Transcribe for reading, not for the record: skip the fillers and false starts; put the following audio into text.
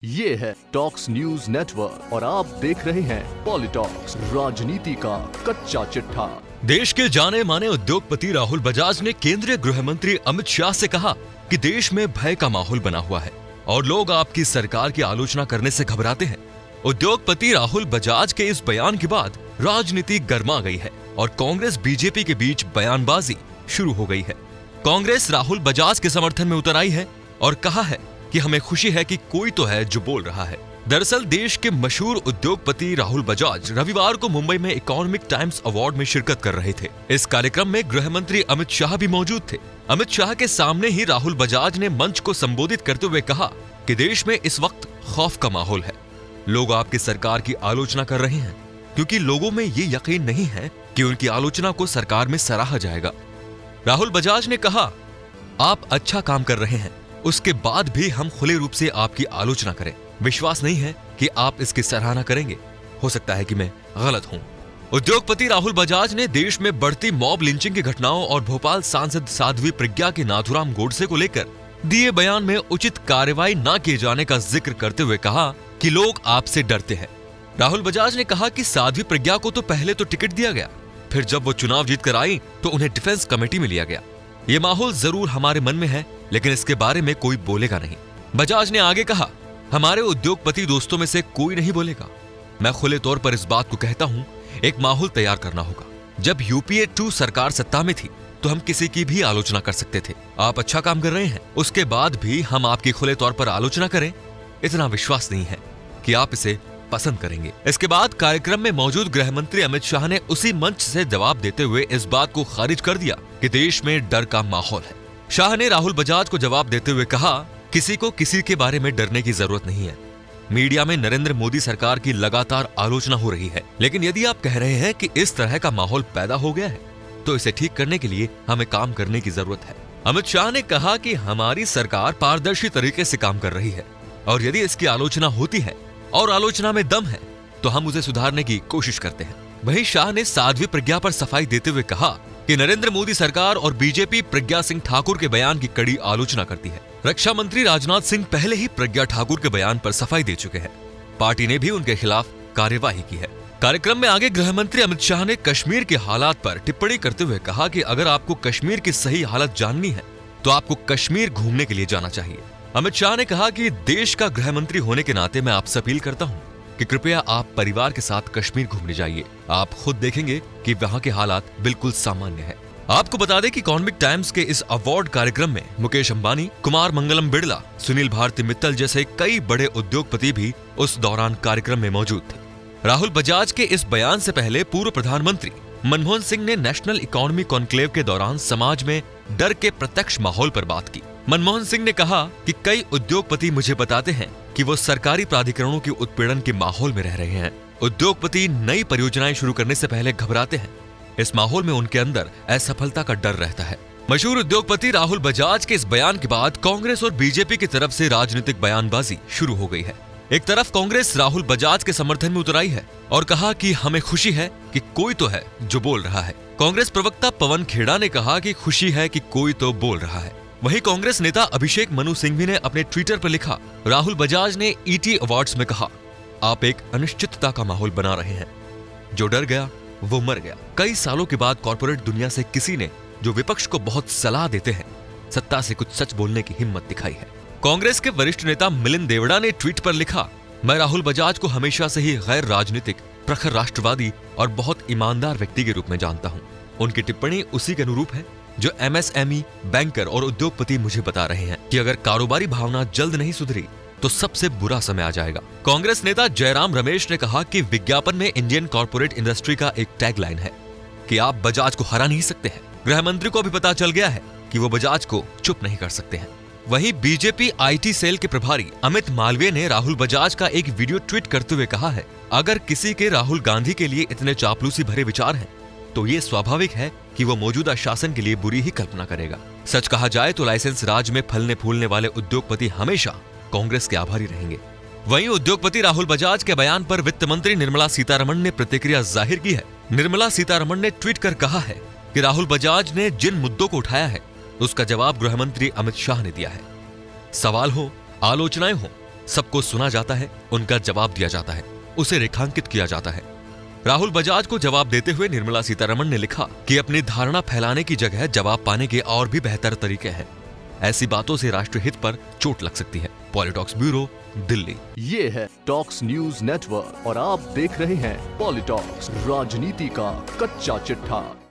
ये है talks news network और आप देख रहे हैं पॉलिटॉक्स, राजनीति का कच्चा चिट्ठा। देश के जाने माने उद्योगपति राहुल बजाज ने केंद्रीय गृह मंत्री अमित शाह से कहा कि देश में भय का माहौल बना हुआ है और लोग आपकी सरकार की आलोचना करने से घबराते हैं। उद्योगपति राहुल बजाज के इस बयान के बाद राजनीति गर्मा गई है और कांग्रेस बीजेपी के बीच बयानबाजी शुरू हो गई है। कांग्रेस राहुल बजाज के समर्थन में उतर आई है और कहा है कि हमें खुशी है कि कोई तो है जो बोल रहा है। दरअसल देश के मशहूर उद्योगपति राहुल बजाज रविवार को मुंबई में इकोनॉमिक टाइम्स अवार्ड में शिरकत कर रहे थे। इस कार्यक्रम में गृह मंत्री अमित शाह भी मौजूद थे। अमित शाह के सामने ही राहुल बजाज ने मंच को संबोधित करते हुए कहा कि देश में इस वक्त खौफ का माहौल है। लोग आपकी सरकार की आलोचना कर रहे हैं क्योंकि लोगों में ये यकीन नहीं है कि उनकी आलोचना को सरकार में सराहा जाएगा। राहुल बजाज ने कहा, आप अच्छा काम कर रहे हैं, उसके बाद भी हम खुले रूप से आपकी आलोचना करें। विश्वास नहीं है कि आप इसकी सराहना करेंगे। हो सकता है कि मैं गलत हूं। उद्योगपति राहुल बजाज ने देश में बढ़ती मॉब लिंचिंग की घटनाओं और भोपाल सांसद साध्वी प्रज्ञा के नाथुराम गोडसे को लेकर दिए बयान में उचित कार्रवाई न किए जाने का जिक्र करते हुए कहा कि लोग आपसे डरते हैं। राहुल बजाज ने कहा कि साध्वी प्रज्ञा को तो पहले तो टिकट दिया गया, फिर जब वो चुनाव जीत कर आई तो उन्हें डिफेंस कमेटी में लिया गया। ये माहौल जरूर हमारे मन में है, लेकिन इसके बारे में कोई बोलेगा नहीं। बजाज ने आगे कहा, हमारे उद्योगपति दोस्तों में से कोई नहीं बोलेगा। मैं खुले तौर पर इस बात को कहता हूं, एक माहौल तैयार करना होगा। जब यूपीए 2 सरकार सत्ता में थी तो हम किसी की भी आलोचना कर सकते थे। आप अच्छा काम कर रहे हैं, उसके बाद भी हम आपकी खुले तौर पर आलोचना करें, इतना विश्वास नहीं है कि आप इसे पसंद करेंगे। इसके बाद कार्यक्रम में मौजूद गृह मंत्री अमित शाह ने उसी मंच से जवाब देते हुए इस बात को खारिज कर दिया कि देश में डर का माहौल है। शाह ने राहुल बजाज को जवाब देते हुए कहा, किसी को किसी के बारे में डरने की जरूरत नहीं है। मीडिया में नरेंद्र मोदी सरकार की लगातार आलोचना हो रही है, लेकिन यदि आप कह रहे हैं कि इस तरह का माहौल पैदा हो गया है तो इसे ठीक करने के लिए हमें काम करने की जरूरत है। अमित शाह ने कहा कि हमारी सरकार पारदर्शी तरीके से काम कर रही है और यदि इसकी आलोचना होती है और आलोचना में दम है तो हम उसे सुधारने की कोशिश करते हैं। वहीं शाह ने साध्वी प्रज्ञा पर सफाई देते हुए कहा कि नरेंद्र मोदी सरकार और बीजेपी प्रज्ञा सिंह ठाकुर के बयान की कड़ी आलोचना करती है। रक्षा मंत्री राजनाथ सिंह पहले ही प्रज्ञा ठाकुर के बयान पर सफाई दे चुके हैं। पार्टी ने भी उनके खिलाफ कार्यवाही की है। कार्यक्रम में आगे गृह मंत्री अमित शाह ने कश्मीर के हालात पर टिप्पणी करते हुए कहा कि अगर आपको कश्मीर की सही हालत जाननी है तो आपको कश्मीर घूमने के लिए जाना चाहिए। अमित शाह ने कहा कि देश का गृह मंत्री होने के नाते मैं आपसे अपील करता हूं कि कृपया आप परिवार के साथ कश्मीर घूमने जाइए। आप खुद देखेंगे कि वहां के हालात बिल्कुल सामान्य है। आपको बता दें कि इकोनॉमिक टाइम्स के इस अवार्ड कार्यक्रम में मुकेश अंबानी, कुमार मंगलम बिड़ला, सुनील भारती मित्तल जैसे कई बड़े उद्योगपति भी उस दौरान कार्यक्रम में मौजूद थे। राहुल बजाज के इस बयान से पहले पूर्व प्रधानमंत्री मनमोहन सिंह ने नेशनल इकोनॉमी कॉन्क्लेव के दौरान समाज में डर के प्रत्यक्ष माहौल पर बात की। मनमोहन सिंह ने कहा कि कई उद्योगपति मुझे बताते हैं कि वो सरकारी प्राधिकरणों के उत्पीड़न के माहौल में रह रहे हैं। उद्योगपति नई परियोजनाएं शुरू करने से पहले घबराते हैं। इस माहौल में उनके अंदर असफलता का डर रहता है। मशहूर उद्योगपति राहुल बजाज के इस बयान के बाद कांग्रेस और बीजेपी की तरफ से राजनीतिक बयानबाजी शुरू हो गई है। एक तरफ कांग्रेस राहुल बजाज के समर्थन में उतर आई है और कहा कि हमें खुशी है कि कोई तो है जो बोल रहा है। कांग्रेस प्रवक्ता पवन खेड़ा ने कहा कि खुशी है कि कोई तो बोल रहा है। वहीं कांग्रेस नेता अभिषेक मनु सिंघवी ने अपने ट्विटर पर लिखा, राहुल बजाज ने ईटी अवार्ड्स में कहा, आप एक अनिश्चितता का माहौल बना रहे हैं। जो डर गया वो मर गया। कई सालों के बाद कॉर्पोरेट दुनिया से किसी ने, जो विपक्ष को बहुत सलाह देते हैं, सत्ता से कुछ सच बोलने की हिम्मत दिखाई है। कांग्रेस के वरिष्ठ नेता मिलिंद देवड़ा ने ट्वीट पर लिखा, मैं राहुल बजाज को हमेशा से ही गैर राजनीतिक, प्रखर राष्ट्रवादी और बहुत ईमानदार व्यक्ति के रूप में जानता हूं। उनकी टिप्पणी उसी के अनुरूप है जो एमएसएमई, बैंकर और उद्योगपति मुझे बता रहे हैं कि अगर कारोबारी भावना जल्द नहीं सुधरी तो सबसे बुरा समय आ जाएगा। कांग्रेस नेता जयराम रमेश ने कहा कि विज्ञापन में इंडियन कॉर्पोरेट इंडस्ट्री का एक टैगलाइन है कि आप बजाज को हरा नहीं सकते हैं। गृह मंत्री को भी पता चल गया है कि वो बजाज को चुप नहीं कर सकते हैं। वहीं बीजेपी आईटी सेल के प्रभारी अमित मालवीय ने राहुल बजाज का एक वीडियो ट्वीट करते हुए कहा है, अगर किसी के राहुल गांधी के लिए इतने चापलूसी भरे विचार हैं तो ये स्वाभाविक है कि वो मौजूदा शासन के लिए बुरी ही कल्पना करेगा। सच कहा जाए तो लाइसेंस राज में फलने फूलने वाले उद्योगपति हमेशा कांग्रेस के आभारी रहेंगे। वहीं उद्योगपति राहुल बजाज के बयान पर वित्त मंत्री निर्मला सीतारमण ने प्रतिक्रिया जाहिर की है। निर्मला सीतारमण ने ट्वीट कर कहा है कि राहुल बजाज ने जिन मुद्दों को उठाया है उसका जवाब गृह मंत्री अमित शाह ने दिया है। सवाल हो, आलोचनाएं हो, सबको सुना जाता है, उनका जवाब दिया जाता है, उसे रेखांकित किया जाता है। राहुल बजाज को जवाब देते हुए निर्मला सीतारमण ने लिखा कि अपनी धारणा फैलाने की जगह जवाब पाने के और भी बेहतर तरीके हैं। ऐसी बातों से राष्ट्रहित पर चोट लग सकती है। पॉलिटॉक्स ब्यूरो, दिल्ली। ये है टॉक्स न्यूज नेटवर्क और आप देख रहे हैं पॉलिटॉक्स, राजनीति का कच्चा चिट्ठा।